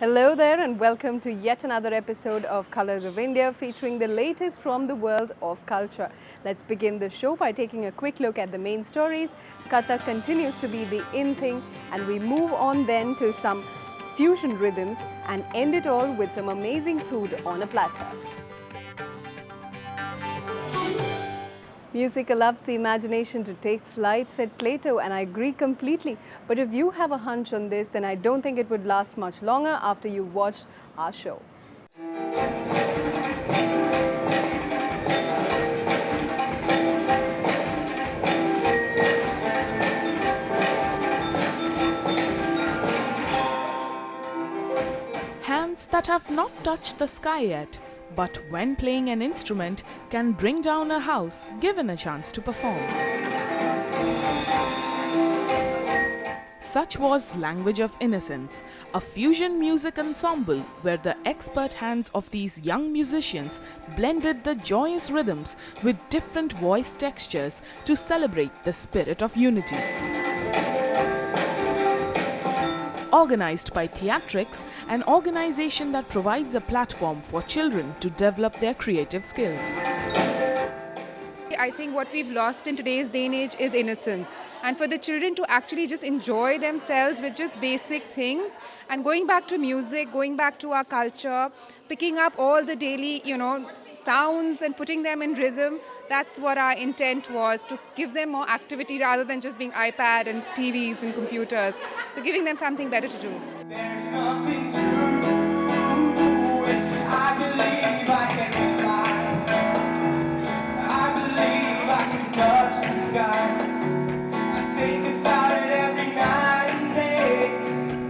Hello there and welcome to yet another episode of Colors of India featuring the latest from the world of culture. Let's begin the show by taking a quick look at the main stories. Kathak continues to be the in thing and we move on then to some fusion rhythms and end it all with some amazing food on a platter. Music allows the imagination to take flight, said Plato, and I agree completely. But if you have a hunch on this, then I don't think it would last much longer after you've watched our show. Hands that have not touched the sky yet, but when playing an instrument can bring down a house given a chance to perform. Such was Language of Innocence, a fusion music ensemble where the expert hands of these young musicians blended the joyous rhythms with different voice textures to celebrate the spirit of unity. Organized by Theatrics, an organization that provides a platform for children to develop their creative skills. I think what we've lost in today's day and age is innocence. And for the children to actually just enjoy themselves with just basic things and going back to music, going back to our culture, picking up all the daily, sounds and putting them in rhythm, that's what our intent was, to give them more activity rather than just being iPad and TVs and computers. So giving them something better to do. There's nothing to it. I believe I can fly. I believe I can touch the sky. I think about it every night and day.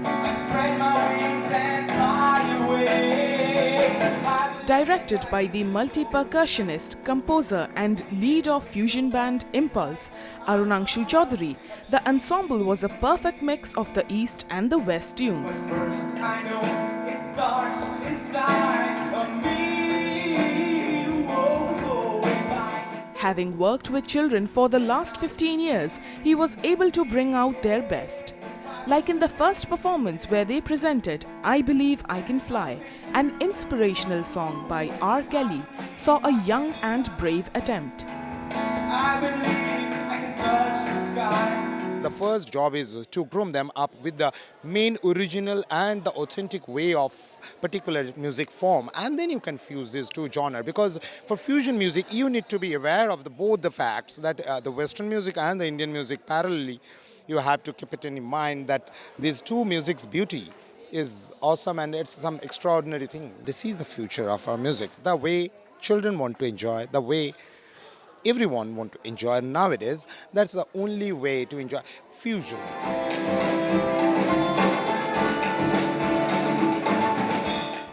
I spread my wings and fly away. Directed by the multi-percussionist, composer and lead of fusion band Impulse, Arunangshu Chaudhary, the ensemble was a perfect mix of the East and the West tunes. First, I know it starts inside of me. Whoa, Having worked with children for the last 15 years, he was able to bring out their best. Like in the first performance where they presented I Believe I Can Fly, an inspirational song by R. Kelly, saw a young and brave attempt. I believe I can touch the sky. The first job is to groom them up with the main original and the authentic way of particular music form, and then you can fuse these two genres, because for fusion music you need to be aware of both the facts that the Western music and the Indian music parallelly, you have to keep it in mind that these two music's beauty is awesome and it's some extraordinary thing. This is the future of our music, the way children want to enjoy, the way everyone want to enjoy nowadays. That's the only way to enjoy fusion.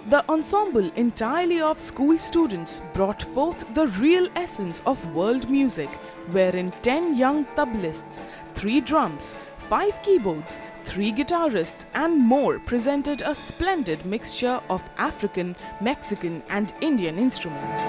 The ensemble, entirely of school students, brought forth the real essence of world music, wherein 10 young tablists, 3 drums, 5 keyboards, 3 guitarists and more presented a splendid mixture of African, Mexican and Indian instruments.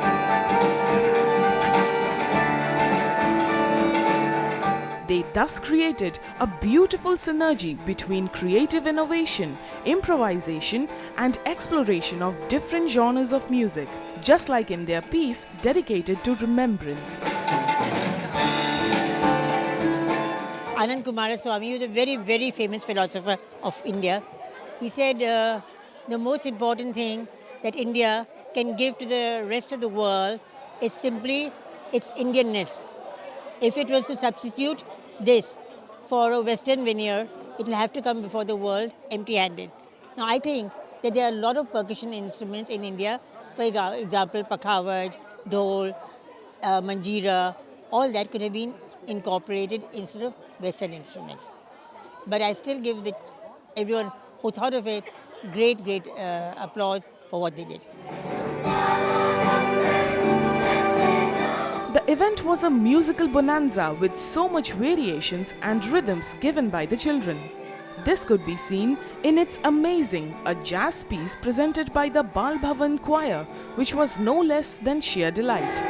They thus created a beautiful synergy between creative innovation, improvisation and exploration of different genres of music, just like in their piece dedicated to remembrance. Anand Kumaraswamy was a very, very famous philosopher of India. He said the most important thing that India can give to the rest of the world is simply its Indianness. If it was to substitute this for a Western veneer, it will have to come before the world empty-handed. Now, I think that there are a lot of percussion instruments in India. For example, pakhavaj, dhol, manjira, all that could have been incorporated instead of Western instruments. But I still give everyone who thought of it great applause for what they did. The event was a musical bonanza with so much variations and rhythms given by the children. This could be seen in its amazing, a jazz piece presented by the Bal Bhavan choir, which was no less than sheer delight.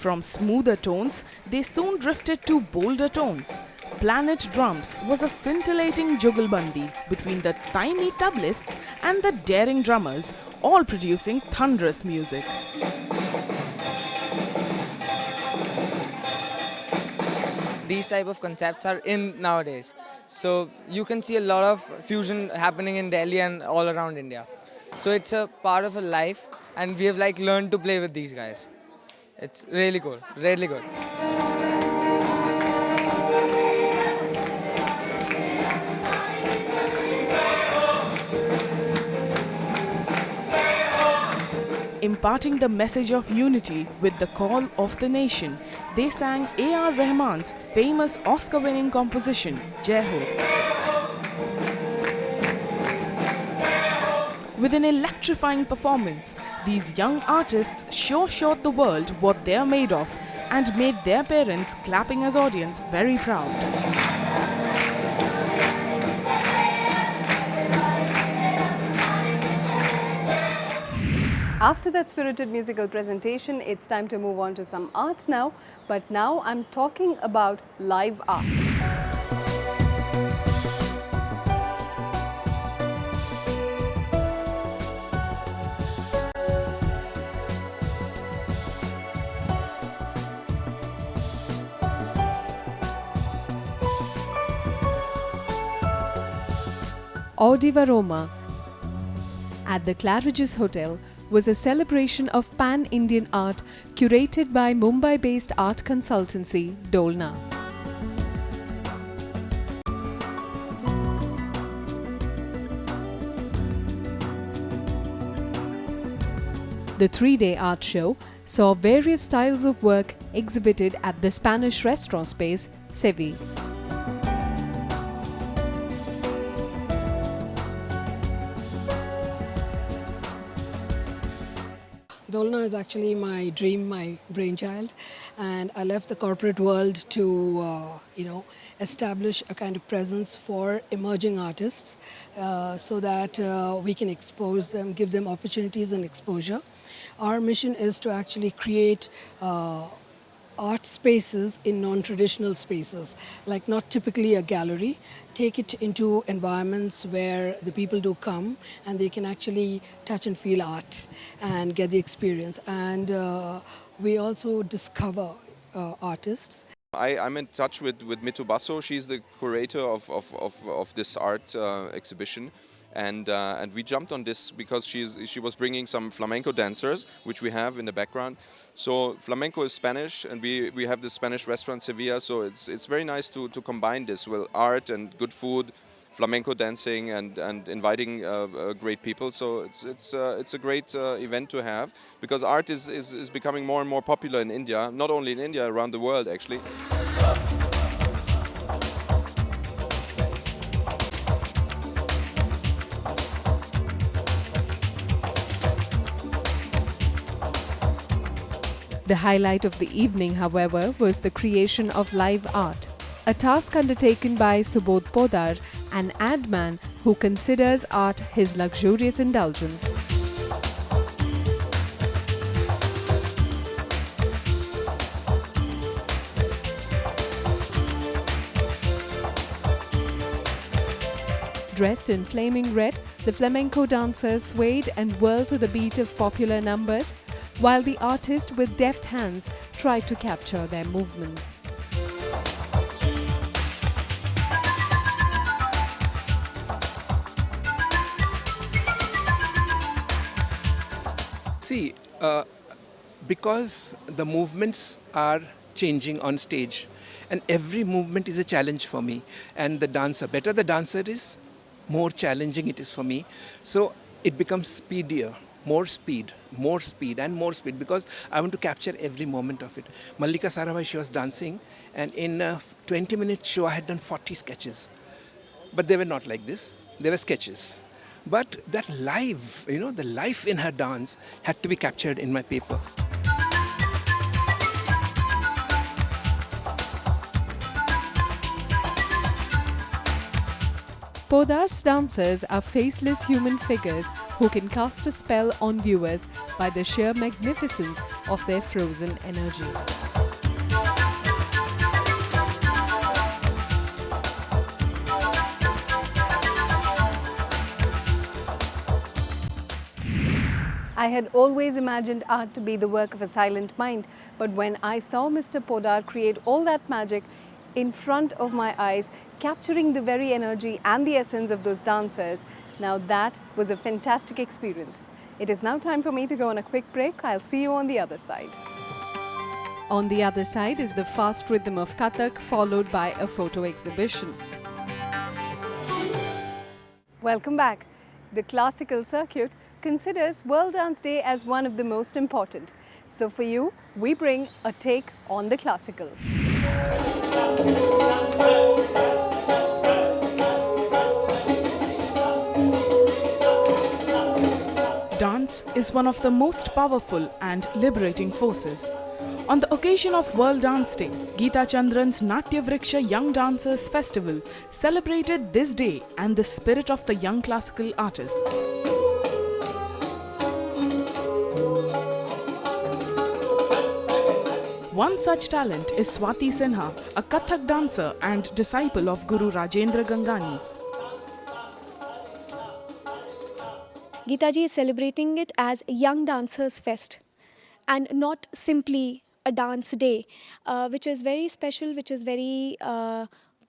From smoother tones, they soon drifted to bolder tones. Planet Drums was a scintillating jugalbandi between the tiny tablists and the daring drummers, all producing thunderous music. These type of concepts are in nowadays. So you can see a lot of fusion happening in Delhi and all around India. So it's a part of a life, and we have like learned to play with these guys. It's really cool, really good. Imparting the message of unity with the call of the nation, they sang A.R. Rahman's famous Oscar-winning composition, Jai Ho. With an electrifying performance, these young artists showed the world what they are made of and made their parents clapping as audience very proud. After that spirited musical presentation, it's time to move on to some art now. But now I'm talking about live art. Audiva Roma at the Claridge's Hotel was a celebration of pan-Indian art curated by Mumbai-based art consultancy Dolna. The three-day art show saw various styles of work exhibited at the Spanish restaurant space Sevi. Dolna is actually my dream, my brainchild, and I left the corporate world to, establish a kind of presence for emerging artists so that we can expose them, give them opportunities and exposure. Our mission is to actually create art spaces in non-traditional spaces, like not typically a gallery, take it into environments where the people do come and they can actually touch and feel art and get the experience. And we also discover artists. I'm in touch with Mitu Basso. She's the curator of this art exhibition. And we jumped on this because she was bringing some flamenco dancers, which we have in the background. So flamenco is Spanish, and we have the Spanish restaurant Sevilla. So it's very nice to combine this with art and good food, flamenco dancing, and inviting great people. So it's a great event to have, because art is becoming more and more popular in India, not only in India, around the world actually. The highlight of the evening, however, was the creation of live art, a task undertaken by Subodh Podar, an ad man who considers art his luxurious indulgence. Dressed in flaming red, the flamenco dancers swayed and whirled to the beat of popular numbers, while the artist with deft hands tried to capture their movements. See, because the movements are changing on stage, and every movement is a challenge for me, and the dancer, better the dancer is, more challenging it is for me. So it becomes speedier. More speed, and more speed, because I want to capture every moment of it. Mallika Sarabhai, she was dancing, and in a 20-minute show, I had done 40 sketches. But they were not like this. They were sketches. But that live, the life in her dance had to be captured in my paper. Podar's dancers are faceless human figures who can cast a spell on viewers by the sheer magnificence of their frozen energy. I had always imagined art to be the work of a silent mind, but when I saw Mr. Podar create all that magic in front of my eyes, capturing the very energy and the essence of those dancers, now that was a fantastic experience. It is now time for me to go on a quick break. I'll see you on the other side. On the other side is the fast rhythm of Kathak, followed by a photo exhibition. Welcome back. The classical circuit considers World Dance Day as one of the most important. So for you, we bring a take on the classical. Dance is one of the most powerful and liberating forces. On the occasion of World Dance Day, Geeta Chandran's Natya Vriksha Young Dancers Festival celebrated this day and the spirit of the young classical artists. One such talent is Swati Sinha, a Kathak dancer and disciple of Guru Rajendra Gangani. Geeta ji is celebrating it as Young Dancers Fest and not simply a dance day, which is very special, which is very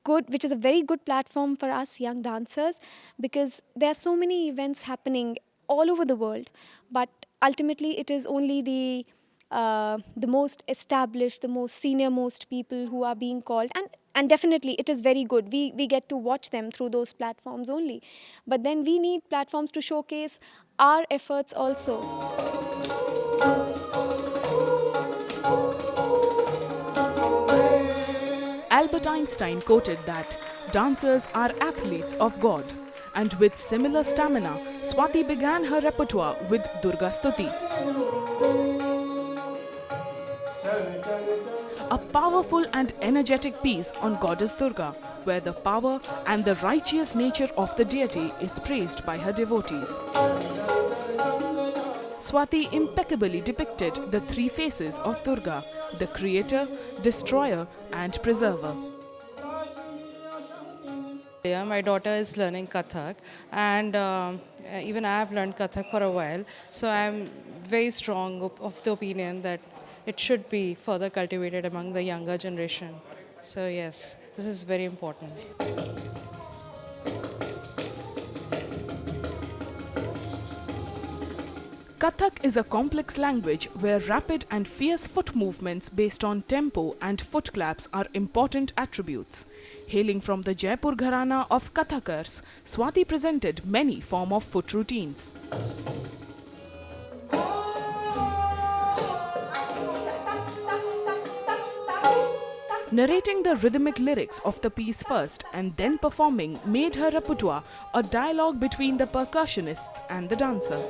good, which is a very good platform for us young dancers, because there are so many events happening all over the world, but ultimately it is only the most established, the most senior most people who are being called, and definitely it is very good. We get to watch them through those platforms only. But then we need platforms to showcase our efforts also. Albert Einstein quoted that dancers are athletes of God, and with similar stamina, Swati began her repertoire with Durga Stuti, a powerful and energetic piece on Goddess Durga, where the power and the righteous nature of the deity is praised by her devotees. Swati impeccably depicted the three faces of Durga: the creator, destroyer, and preserver. My daughter is learning Kathak, and even I have learned Kathak for a while, so I am very strong of the opinion that it should be further cultivated among the younger generation. So yes, this is very important. Kathak is a complex language where rapid and fierce foot movements based on tempo and foot claps are important attributes. Hailing from the Jaipur Gharana of Kathakars, Swati presented many forms of foot routines. Narrating the rhythmic lyrics of the piece first and then performing made her repertoire a dialogue between the percussionists and the dancer.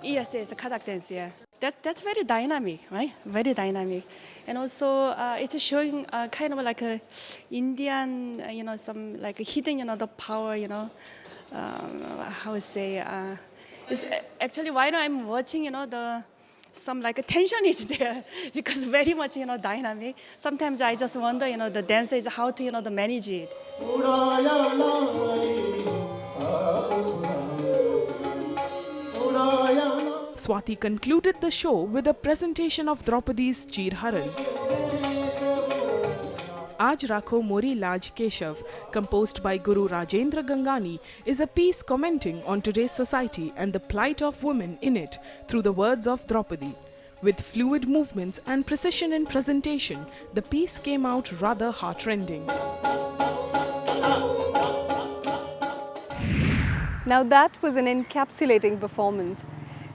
Yes, it's a Kathak dance, yeah. That's very dynamic, right? Very dynamic. And also it's showing kind of like a Indian, some like hidden, the power, how to say. It's actually, why I'm watching, some like a tension is there because very much, dynamic. Sometimes I just wonder, the dancer is how to, manage it. Swati concluded the show with a presentation of Draupadi's Cheer Haran. Aaj Rakho Mori Laj Keshav, composed by Guru Rajendra Gangani, is a piece commenting on today's society and the plight of women in it through the words of Draupadi. With fluid movements and precision in presentation, the piece came out rather heartrending. Now that was an encapsulating performance.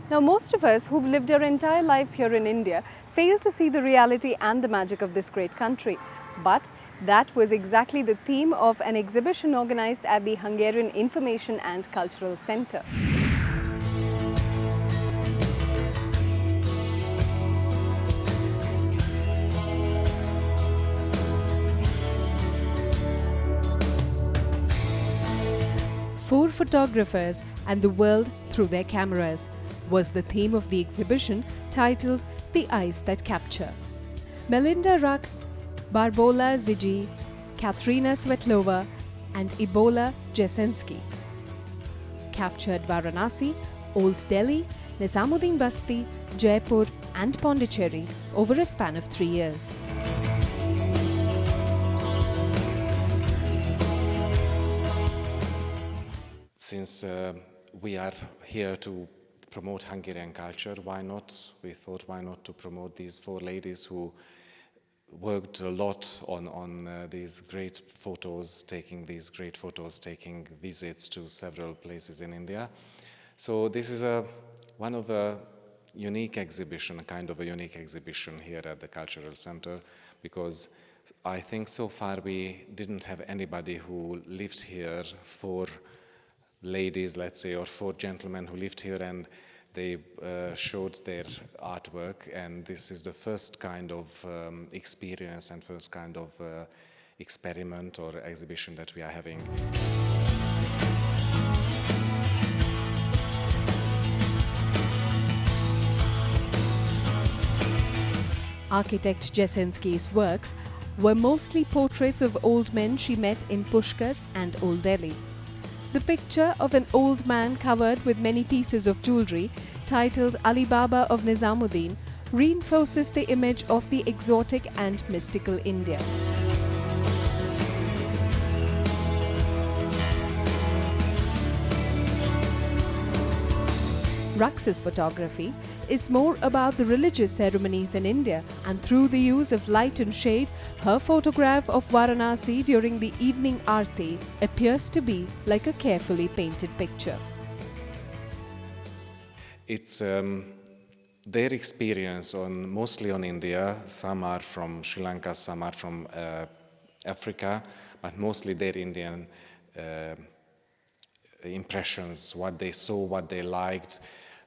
Now most of us who've lived our entire lives here in India fail to see the reality and the magic of this great country. But that was exactly the theme of an exhibition organized at the Hungarian Information and Cultural Center. Four photographers and the world through their cameras. was the theme of the exhibition titled The Eyes That Capture. Melinda Ruck, Barbola Zigi, Katrina Svetlova and Ebola Jesensky captured Varanasi, Old Delhi, Nizamuddin Basti, Jaipur and Pondicherry over a span of 3 years. Since we are here to promote Hungarian culture, we thought why not to promote these 4 ladies who worked a lot on these great photos, taking visits to several places in India. So this is one of a unique exhibition, kind of a unique exhibition here at the Cultural Center, because I think so far we didn't have anybody who lived here, 4 ladies, let's say, or 4 gentlemen who lived here and they showed their artwork, and this is the first kind of experience and first kind of experiment or exhibition that we are having. Architect Jesensky's works were mostly portraits of old men she met in Pushkar and Old Delhi. The picture of an old man covered with many pieces of jewelry, titled Ali Baba of Nizamuddin, reinforces the image of the exotic and mystical India. Rux's photography is more about the religious ceremonies in India, and through the use of light and shade, her photograph of Varanasi during the evening aarti appears to be like a carefully painted picture. It's their experience mostly on India. Some are from Sri Lanka, some are from Africa, but mostly their Indian impressions, what they saw, what they liked.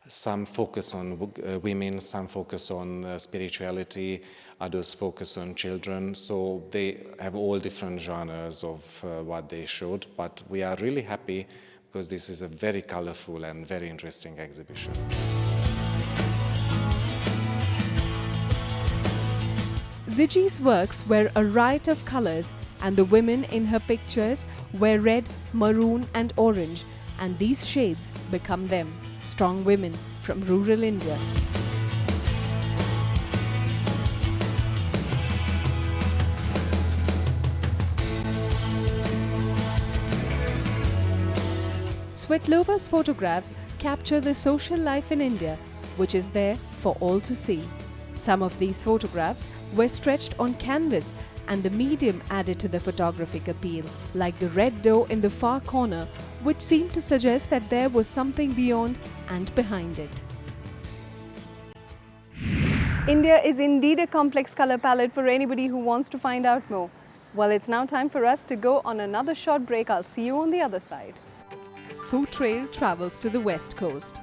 Some focus on women, some focus on spirituality, others focus on children. So they have all different genres of what they showed, but we are really happy because this is a very colorful and very interesting exhibition. Zigi's works were a riot of colors, and the women in her pictures wear red, maroon and orange, and these shades become them, strong women from rural India. Svetlova's photographs capture the social life in India, which is there for all to see. Some of these photographs were stretched on canvas, and the medium added to the photographic appeal, like the red doe in the far corner, which seemed to suggest that there was something beyond and behind it. India is indeed a complex color palette for anybody who wants to find out more. Well, it's now time for us to go on another short break. I'll see you on the other side. Food Trail travels to the West Coast.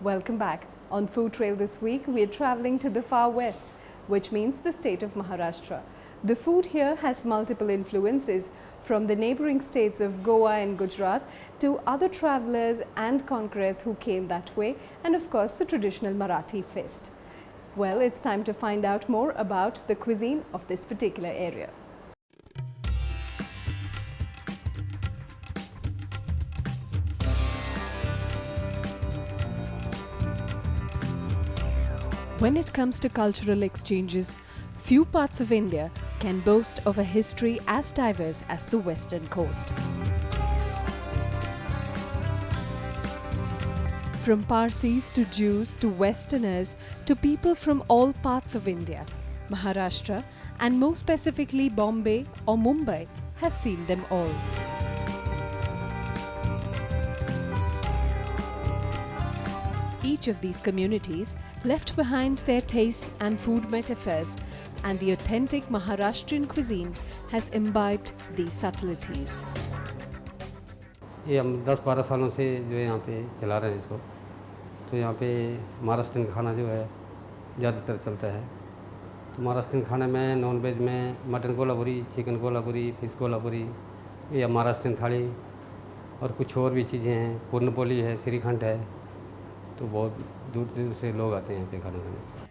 Welcome back. On Food Trail this week, we are traveling to the far west, which means the state of Maharashtra. The food here has multiple influences, from the neighboring states of Goa and Gujarat to other travelers and conquerors who came that way, and of course the traditional Marathi feast. Well, it's time to find out more about the cuisine of this particular area. When it comes to cultural exchanges, few parts of India can boast of a history as diverse as the western coast. From Parsis to Jews to Westerners to people from all parts of India, Maharashtra, and more specifically Bombay or Mumbai, has seen them all. Each of these communities left behind their tastes and food metaphors, and the authentic Maharashtrian cuisine has imbibed these subtleties. ये हम 10-12 सालों से जो है यहाँ पे चला रहे हैं इसको, तो यहाँ पे महाराष्ट्रियन खाना जो है ज़्यादातर चलता है। तो महाराष्ट्रियन खाने में नॉन वेज में mutton Kolhapuri, chicken Kolhapuri, fish Kolhapuri या महाराष्ट्रियन थाली, और कुछ और भी चीज़ें हैं, पूर्णपोली है, श्रीखंड है, तो बहुत दूर दूर से लोग आते हैं यहाँ पे खाना खाने।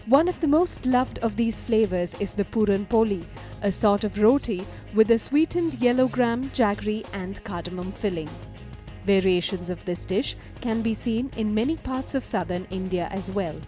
One of the most loved of these flavors is the puran poli, a sort of roti with a sweetened yellow gram, jaggery and cardamom filling. Variations of this dish can be seen in many parts of southern India as well.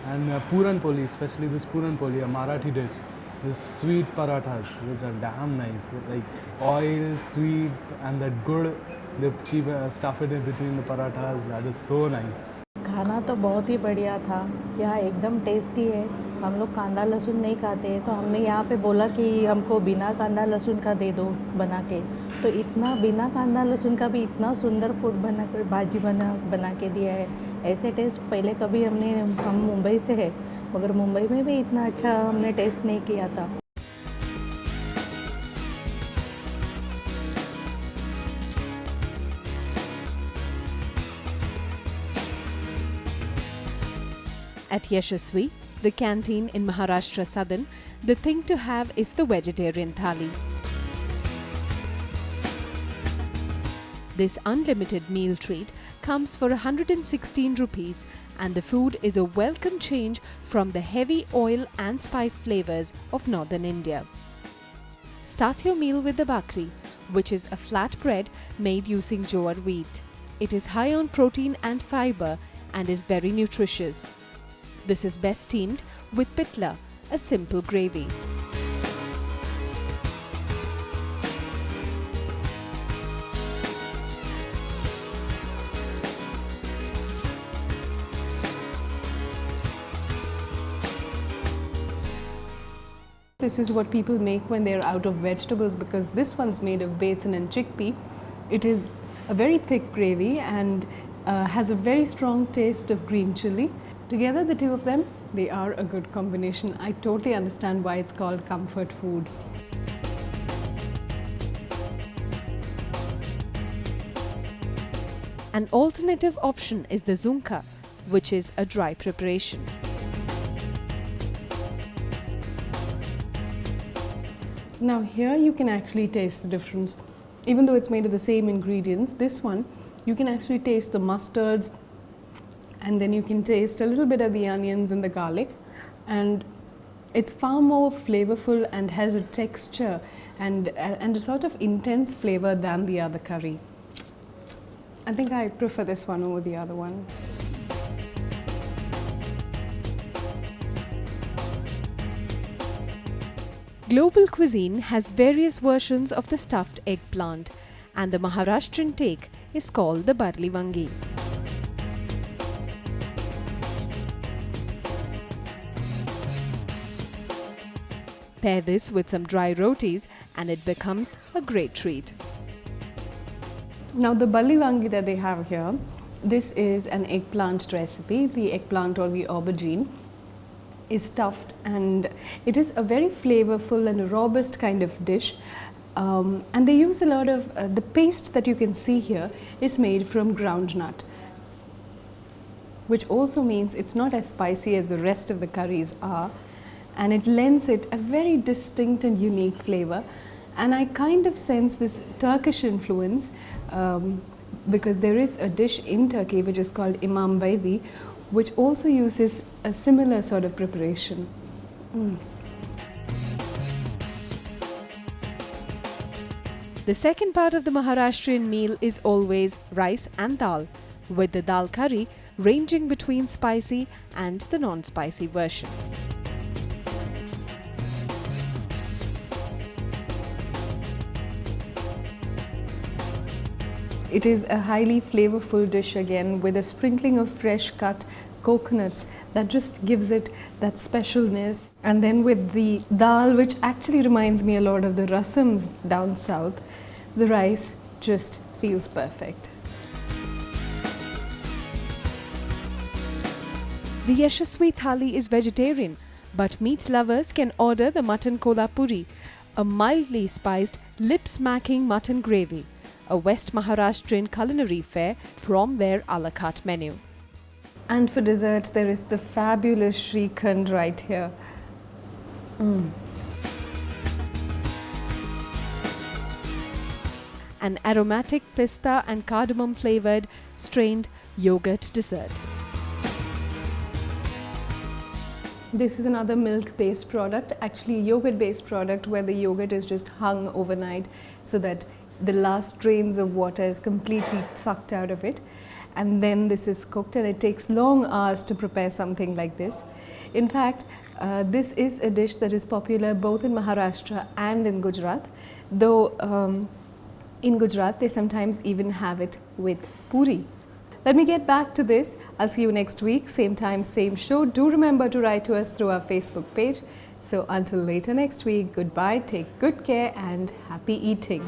And puran poli, especially this puran poli, a Marathi dish, this sweet parathas, which are damn nice. Like oil, sweet, and that gur, they keep stuff it in between the parathas. That is so nice. खाना तो बहुत ही बढ़िया था, यहाँ एकदम tasty है। हम लोग कांदा लहसुन नहीं खाते, तो हमने यहाँ पे बोला कि हमको बिना कांदा लहसुन का दे दो बना के, तो इतना बिना कांदा लहसुन का भी इतना सुंदर फूड बना कर भाजी बना के दिया है। ऐसे टेस्ट पहले कभी हम मुंबई से है, मगर मुंबई में भी इतना अच्छा हमने टेस्ट नहीं किया था। At Yashasvi, the canteen in Maharashtra Southern, the thing to have is the vegetarian thali. This unlimited meal treat comes for 116 rupees, and the food is a welcome change from the heavy oil and spice flavors of northern India. Start your meal with the bakri, which is a flat bread made using jowar wheat. It is high on protein and fiber and is very nutritious. This is best steamed with pitla, a simple gravy. This is what people make when they're out of vegetables, because this one's made of besan and chickpea. It is a very thick gravy and has a very strong taste of green chili. Together, the two of them, they are a good combination. I totally understand why it's called comfort food. An alternative option is the zunka, which is a dry preparation. Now here you can actually taste the difference. Even though it's made of the same ingredients, this one, you can actually taste the mustards, and then you can taste a little bit of the onions and the garlic, and it's far more flavorful and has a texture and a sort of intense flavor than the other curry. I think I prefer this one over the other one. Global cuisine has various versions of the stuffed eggplant, and the Maharashtrian take is called the barli wangi. Pair this with some dry rotis and it becomes a great treat. Now the barli wangi that they have here, this is an eggplant recipe. The eggplant or the aubergine is stuffed, and it is a very flavorful and robust kind of dish. And they use a lot of, the paste that you can see here is made from groundnut, which also means it's not as spicy as the rest of the curries are, and it lends it a very distinct and unique flavor. And I kind of sense this Turkish influence because there is a dish in Turkey which is called imam baydi, which also uses a similar sort of preparation. The second part of the Maharashtrian meal is always rice and dal, with the dal curry ranging between spicy and the non-spicy version. It is a highly flavorful dish again, with a sprinkling of fresh cut coconuts that just gives it that specialness. And then with the dal, which actually reminds me a lot of the rasams down south, the rice just feels perfect. The Yashasvi thali is vegetarian, but meat lovers can order the mutton kolhapuri, a mildly spiced, lip-smacking mutton gravy, a West Maharashtrian culinary fare from their a la carte menu. And for dessert, there is the fabulous Shrikhand right here. an aromatic pista and cardamom flavored strained yogurt dessert. This is another milk-based product, actually a yogurt-based product where the yogurt is just hung overnight so that the last drains of water is completely sucked out of it. And then this is cooked, and it takes long hours to prepare something like this. In fact, this is a dish that is popular both in Maharashtra and in Gujarat, though in Gujarat they sometimes even have it with puri. Let me get back to this. I'll see you next week, same time, same show. Do remember to write to us through our Facebook page. So until later next week, goodbye, take good care and happy eating.